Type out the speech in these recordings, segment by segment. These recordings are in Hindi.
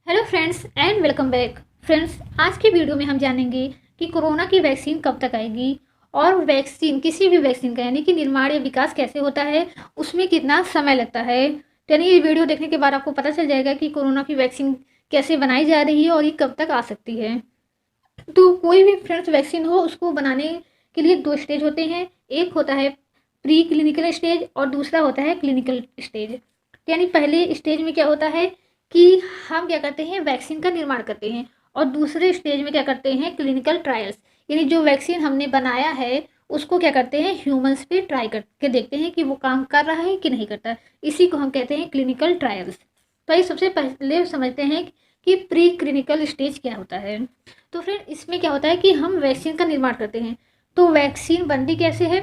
Hello friends and welcome back. Friends, आज की वीडियो में हम जानेंगे कि कोरोना की वैक्सीन कब तक आएगी और वैक्सीन किसी भी वैक्सीन का यानी कि निर्माण या विकास कैसे होता है, उसमें कितना समय लगता है। यानी ये वीडियो देखने के बाद आपको पता चल जाएगा कि कोरोना की वैक्सीन कैसे बनाई जा रही है और ये कब तक आ सकती है। तो कोई भी फ्रेंड्स वैक्सीन हो, उसको बनाने के लिए दो स्टेज होते हैं। एक होता है प्री क्लिनिकल स्टेज और दूसरा होता है क्लिनिकल स्टेज। यानी पहले स्टेज में क्या होता है कि हम क्या करते हैं, वैक्सीन का निर्माण करते हैं, और दूसरे स्टेज में क्या करते हैं, क्लिनिकल ट्रायल्स। यानी जो वैक्सीन हमने बनाया है उसको क्या करते हैं, ह्यूमंस पे ट्राई करके देखते हैं कि वो काम कर रहा है कि नहीं करता। इसी को हम कहते हैं क्लिनिकल ट्रायल्स। तो ये सबसे पहले समझते हैं कि प्री क्लिनिकल स्टेज क्या होता है। तो फ्रेंड, इसमें क्या होता है कि हम वैक्सीन का निर्माण करते हैं। तो वैक्सीन बनती कैसे है,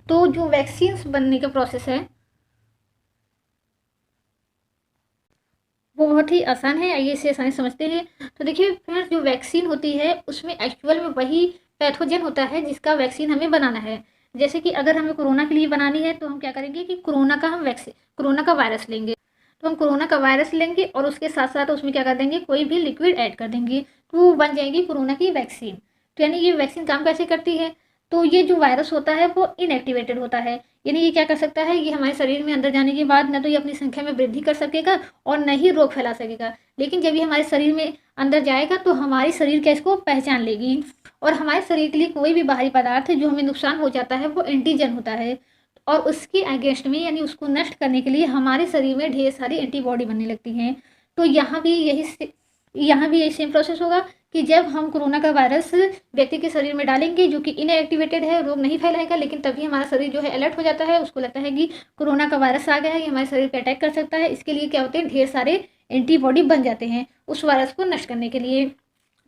तो जो वैक्सीन बनने का प्रोसेस है वो बहुत ही आसान है। आइए इसे आसानी से समझते हैं। तो देखिए फ्रेंड्स, जो वैक्सीन होती है उसमें एक्चुअल में वही पैथोजन होता है जिसका वैक्सीन हमें बनाना है। जैसे कि अगर हमें कोरोना के लिए बनानी है तो हम क्या करेंगे कि कोरोना का वायरस लेंगे। तो हम कोरोना का वायरस लेंगे और उसके साथ साथ उसमें क्या कर देंगे, कोई भी लिक्विड ऐड कर देंगे, तो वो बन जाएगी कोरोना की वैक्सीन। तो यानी ये वैक्सीन काम कैसे करती है, तो ये जो वायरस होता है वो इनएक्टिवेटेड होता है। यानी ये क्या कर सकता है, ये हमारे शरीर में अंदर जाने के बाद न तो ये अपनी संख्या में वृद्धि कर सकेगा और न ही रोग फैला सकेगा। लेकिन जब ये हमारे शरीर में अंदर जाएगा तो हमारी शरीर क्या इसको पहचान लेगी, और हमारे शरीर के लिए कोई भी बाहरी पदार्थ जो हमें नुकसान हो जाता है वो एंटीजन होता है। और उसके अगेंस्ट में यानी उसको नष्ट करने के लिए हमारे शरीर में ढेर सारी एंटीबॉडी बनने लगती हैं। तो यहाँ भी यही सेम प्रोसेस होगा कि जब हम कोरोना का वायरस व्यक्ति के शरीर में डालेंगे जो कि इनएक्टिवेटेड है, रोग नहीं फैलाएगा, लेकिन तभी हमारा शरीर जो है अलर्ट हो जाता है, उसको लगता है कि कोरोना का वायरस आ गया है, ये हमारे शरीर पे अटैक कर सकता है। इसके लिए क्या होते हैं, ढेर सारे एंटीबॉडी बन जाते हैं उस वायरस को नष्ट करने के लिए।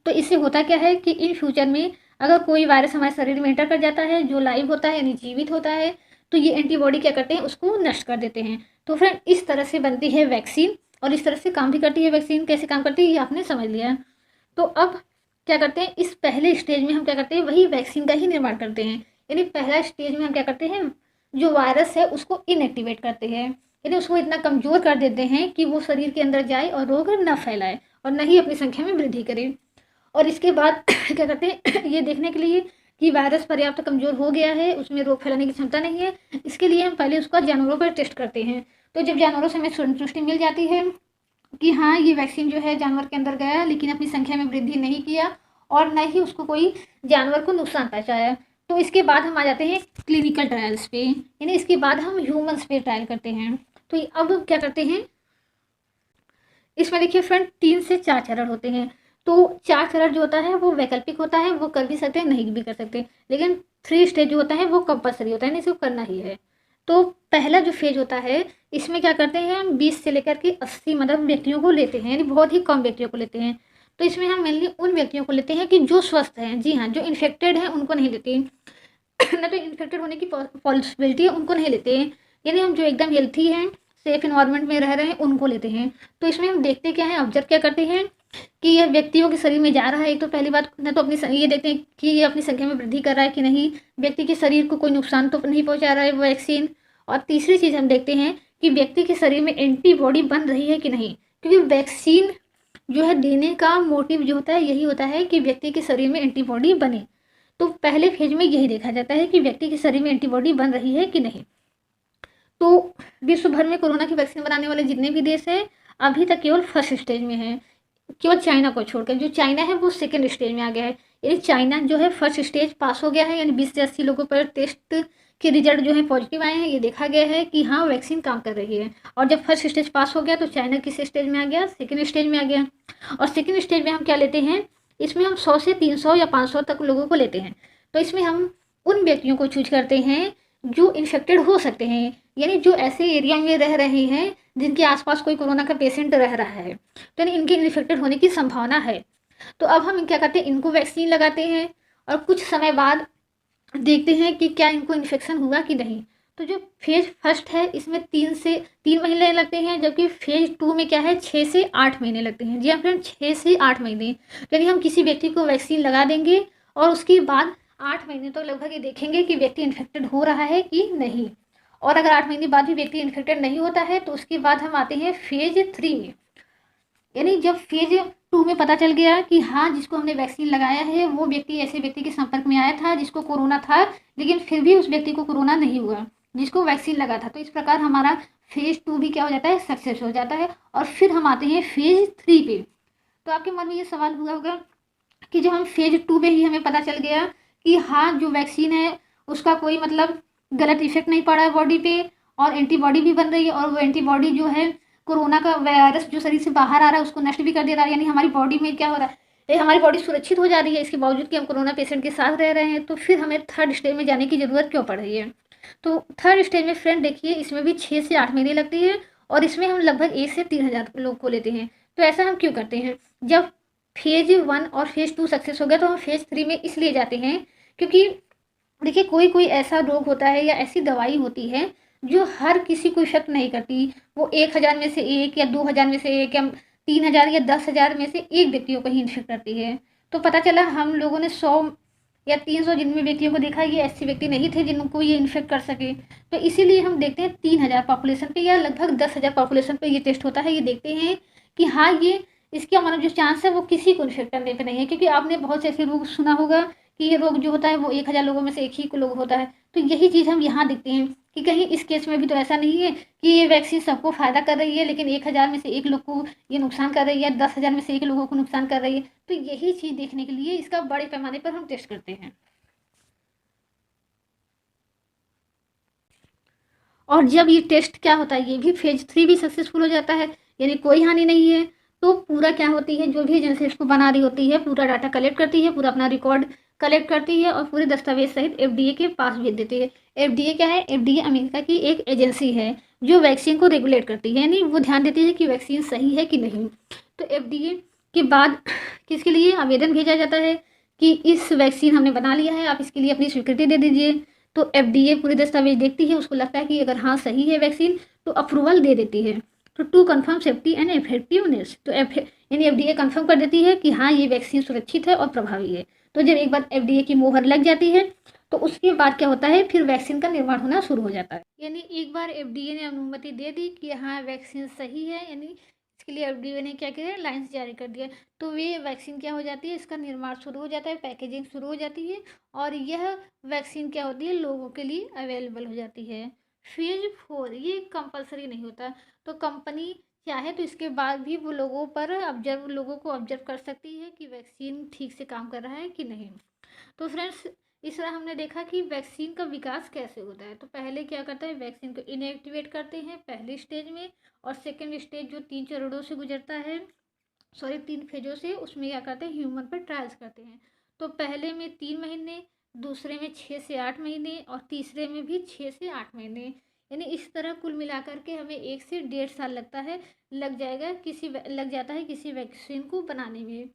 तो इससे होता क्या है कि इन फ्यूचर में अगर कोई वायरस हमारे शरीर में एंटर कर जाता है जो लाइव होता है यानी जीवित होता है, तो ये एंटीबॉडी क्या करते हैं, उसको नष्ट कर देते हैं। तो फ्रेंड, इस तरह से बनती है वैक्सीन और इस तरह से काम भी करती है वैक्सीन। कैसे काम करती है ये आपने समझ लिया। तो अब क्या करते हैं, इस पहले स्टेज में हम क्या करते हैं, वही वैक्सीन का ही निर्माण करते हैं। यानी पहला स्टेज में हम क्या करते हैं, जो वायरस है उसको इनएक्टिवेट करते हैं, यानी उसको इतना कमज़ोर कर देते हैं कि वो शरीर के अंदर जाए और रोग न फैलाए और न ही अपनी संख्या में वृद्धि करे। और इसके बाद क्या करते हैं, ये देखने के लिए कि वायरस पर्याप्त कमज़ोर हो गया है, उसमें रोग फैलाने की क्षमता नहीं है, इसके लिए हम पहले उसका जानवरों पर टेस्ट करते हैं। तो जब जानवरों से हमें संतुष्टि मिल जाती है कि हाँ ये वैक्सीन जो है जानवर के अंदर गया लेकिन अपनी संख्या में वृद्धि नहीं किया और न ही उसको कोई जानवर को नुकसान पहुंचाया, तो इसके बाद हम आ जाते हैं क्लिनिकल ट्रायल्स पे। यानी इसके बाद हम ह्यूमंस पे ट्रायल करते हैं। तो अब क्या करते हैं, इसमें देखिए फ्रेंड 3 से 4 चरण होते हैं। तो 4 चरण जो होता है वो वैकल्पिक होता है, वो कर भी सकते हैं नहीं भी कर सकते, लेकिन 3 स्टेज जो होता है वो कंपलसरी होता है, यानी इसको करना ही है। तो पहला जो फेज होता है इसमें क्या करते हैं, हम 20 से लेकर के 80 मतलब व्यक्तियों को लेते हैं, यानी बहुत ही कम व्यक्तियों को लेते हैं। तो इसमें हम मेनली उन व्यक्तियों को लेते हैं कि जो स्वस्थ हैं, जी हाँ, जो इन्फेक्टेड हैं उनको नहीं लेते ना, तो इन्फेक्टेड होने की पॉसिबिलिटी है उनको नहीं लेते हैं। यानी हम जो एकदम हेल्थी हैं, सेफ इन्वायरमेंट में रह रहे हैं, उनको लेते हैं। तो इसमें हम देखते क्या है, ऑब्जर्व क्या करते हैं कि यह व्यक्तियों के शरीर में जा रहा है। एक तो पहली बात ना, तो ये देखते हैं कि ये अपनी संख्या में वृद्धि कर रहा है कि नहीं, व्यक्ति के शरीर को कोई नुकसान तो नहीं पहुंचा रहा है वो वैक्सीन। और तीसरी चीज़ हम देखते हैं कि व्यक्ति के शरीर में एंटीबॉडी बन रही है कि नहीं, क्योंकि वैक्सीन जो है देने का मोटिव जो होता है यही होता है कि व्यक्ति के शरीर में एंटीबॉडी बने। तो पहले फेज में यही देखा जाता है कि व्यक्ति के शरीर में एंटीबॉडी बन रही है कि नहीं। तो विश्व भर में कोरोना की वैक्सीन बनाने वाले जितने भी देश हैं अभी तक केवल फर्स्ट स्टेज में हैं, केवल चाइना को छोड़कर। जो चाइना है वो सेकेंड स्टेज में आ गया है। यानी चाइना जो है फर्स्ट स्टेज पास हो गया है, यानी 20 से 80 लोगों पर टेस्ट के रिजल्ट जो है पॉजिटिव आए हैं, ये देखा गया है कि हाँ वैक्सीन काम कर रही है। और जब फर्स्ट स्टेज पास हो गया तो चाइना किस स्टेज में आ गया, सेकेंड स्टेज में आ गया। और सेकेंड स्टेज में हम क्या लेते हैं, इसमें हम 100 से 300 या 500 तक लोगों को लेते हैं। तो इसमें हम उन व्यक्तियों को चूज करते हैं जो इन्फेक्टेड हो सकते हैं, यानी जो ऐसे एरिया में रह रहे हैं जिनके आसपास कोई कोरोना का पेशेंट रह रहा है, तो यानी इनके इन्फेक्टेड होने की संभावना है। तो अब हम क्या करते हैं, इनको वैक्सीन लगाते हैं और कुछ समय बाद देखते हैं कि क्या इनको इन्फेक्शन हुआ कि नहीं। तो जो फेज फर्स्ट है इसमें 3 महीने लगते हैं, जबकि फेज 2 में क्या है 6 से 8 महीने लगते हैं। जी हाँ फ्रेंड, 6 से 8 महीने। यानी हम किसी व्यक्ति को वैक्सीन लगा देंगे और उसके बाद 8 महीने तो लगभग ये देखेंगे कि व्यक्ति इन्फेक्टेड हो रहा है कि नहीं। और अगर 8 महीने बाद भी व्यक्ति इन्फेक्टेड नहीं होता है तो उसके बाद हम आते हैं फेज 3 में। यानी जब फेज 2 में पता चल गया कि हाँ जिसको हमने वैक्सीन लगाया है वो व्यक्ति ऐसे व्यक्ति के संपर्क में आया था जिसको कोरोना था, लेकिन फिर भी उस व्यक्ति को कोरोना नहीं हुआ जिसको वैक्सीन लगा था। तो इस प्रकार हमारा फेज 2 भी क्या हो जाता है, सक्सेस हो जाता है। और फिर हम आते हैं फेज 3 पे। तो आपके मन में ये सवाल हुआ होगा कि जब हम फेज 2 में ही हमें पता चल गया कि हाँ जो वैक्सीन है उसका कोई मतलब गलत इफेक्ट नहीं पड़ा है बॉडी पे, और एंटीबॉडी भी बन रही है, और वो एंटीबॉडी जो है कोरोना का वायरस जो शरीर से बाहर आ रहा है उसको नष्ट भी कर दे रहा है, यानी हमारी बॉडी में क्या हो रहा है, हमारी बॉडी सुरक्षित हो जा रही है इसके बावजूद कि हम कोरोना पेशेंट के साथ रह रहे हैं। तो फिर हमें थर्ड स्टेज में जाने की ज़रूरत क्यों पड़ रही है? तो थर्ड स्टेज में फ्रेंड देखिए इसमें भी 6 से 8 महीने लगती है, और इसमें हम लगभग 1 से 3 हज़ार लोग को लेते हैं। तो ऐसा हम क्यों करते हैं? जब फेज 1 और फेज 2 सक्सेस हो गया तो हम फेज 3 में इसलिए जाते हैं क्योंकि देखिए कोई कोई ऐसा रोग होता है या ऐसी दवाई होती है जो हर किसी को इफेक्ट नहीं करती। वो 1 हज़ार में से एक या 2 हज़ार में से एक या 3 हज़ार या 10 हज़ार में से एक व्यक्तियों को ही इन्फेक्ट करती है। तो पता चला हम लोगों ने 100 या 300 जिनमें व्यक्तियों को देखा, ये ऐसे व्यक्ति नहीं थे जिनको ये इन्फेक्ट कर सके। तो इसीलिए हम देखते हैं 3 हज़ार पॉपुलेशन पे या लगभग 10 हज़ार पॉपुलेशन पे ये टेस्ट होता है। ये देखते हैं कि हाँ ये इसका मतलब जो चांस है वो किसी को इन्फेक्ट करने पे नहीं है, क्योंकि आपने बहुत से ऐसे रोग सुना होगा कि ये रोग जो होता है वो 1 हज़ार लोगों में से एक ही को लोग होता है। तो यही चीज़ हम यहाँ देखते हैं कि कहीं इस केस में भी तो ऐसा नहीं है कि ये वैक्सीन सबको फ़ायदा कर रही है लेकिन 1 हज़ार में से एक लोग को ये नुकसान कर रही है, 10 हज़ार में से एक लोगों को नुकसान कर रही है। तो यही चीज़ देखने के लिए इसका बड़े पैमाने पर हम टेस्ट करते हैं। और जब ये टेस्ट क्या होता है, ये भी फेज 3 भी सक्सेसफुल हो जाता है, यानी कोई हानि नहीं है। तो पूरा क्या होती है, जो भी एजेंसी इसको बना रही होती है पूरा डाटा कलेक्ट करती है, पूरा अपना रिकॉर्ड कलेक्ट करती है और पूरे दस्तावेज सहित एफडीए के पास भेज देती है। एफडीए क्या है? एफडीए अमेरिका की एक एजेंसी है जो वैक्सीन को रेगुलेट करती है, यानी वो ध्यान देती है कि वैक्सीन सही है कि नहीं। तो एफडीए के बाद किसके लिए आवेदन भेजा जाता है कि इस वैक्सीन हमने बना लिया है, आप इसके लिए अपनी स्वीकृति दे दीजिए। तो एफडीए पूरे दस्तावेज देखती है, उसको लगता है कि अगर हाँ सही है वैक्सीन तो अप्रूवल दे देती है। तो to confirm safety and effectiveness, तो यानी एफडीए कंफर्म कर देती है कि हाँ ये वैक्सीन सुरक्षित है और प्रभावी है। तो जब एक बार एफडीए की मोहर लग जाती है तो उसके बाद क्या होता है, फिर वैक्सीन का निर्माण होना शुरू हो जाता है। यानी एक बार एफडीए ने अनुमति दे दी कि हाँ वैक्सीन सही है, यानी इसके लिए एफडीए ने क्या किया, लाइंस जारी कर दिया। तो वे वैक्सीन क्या हो जाती है, इसका निर्माण शुरू हो जाता है, पैकेजिंग शुरू हो जाती है, और यह वैक्सीन क्या होती है, लोगों के लिए अवेलेबल हो जाती है। फेज 4 ये कंपलसरी नहीं होता, तो कंपनी चाहे तो इसके बाद भी वो लोगों को ऑब्जर्व कर सकती है कि वैक्सीन ठीक से काम कर रहा है कि नहीं। तो फ्रेंड्स इस तरह हमने देखा कि वैक्सीन का विकास कैसे होता है। तो पहले क्या करता है, वैक्सीन को इनएक्टिवेट करते हैं पहले स्टेज में, और सेकेंड स्टेज जो 3 चरणों से गुजरता है, सॉरी 3 फेजों से, उसमें क्या करते हैं, ह्यूमन पर ट्रायल्स करते हैं। तो पहले में 3 महीने, दूसरे में 6 से 8 महीने, और तीसरे में भी 6 से 8 महीने, यानी इस तरह कुल मिलाकर के हमें 1 से 1.5 साल लग जाता है किसी वैक्सीन को बनाने में।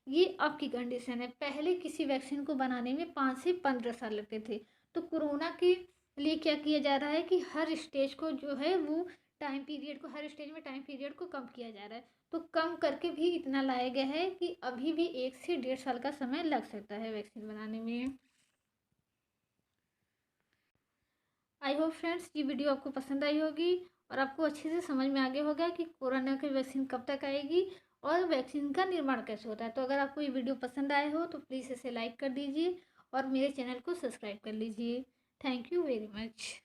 ये अब की कंडीशन है, पहले किसी वैक्सीन को बनाने में 5 से 15 साल लगते थे। तो कोरोना के लिए क्या किया जा रहा है कि हर स्टेज को जो है वो हर स्टेज में टाइम पीरियड को कम किया जा रहा है। तो कम करके भी इतना लाया गया है कि अभी भी 1 से 1.5 साल का समय लग सकता है वैक्सीन बनाने में। आई होप फ्रेंड्स ये वीडियो आपको पसंद आई होगी और आपको अच्छे से समझ में आ गया होगा कि कोरोना की वैक्सीन कब तक आएगी और वैक्सीन का निर्माण कैसे होता है। तो अगर आपको ये वीडियो पसंद आए हो तो प्लीज़ इसे लाइक कर दीजिए और मेरे चैनल को सब्सक्राइब कर लीजिए। Thank you very much.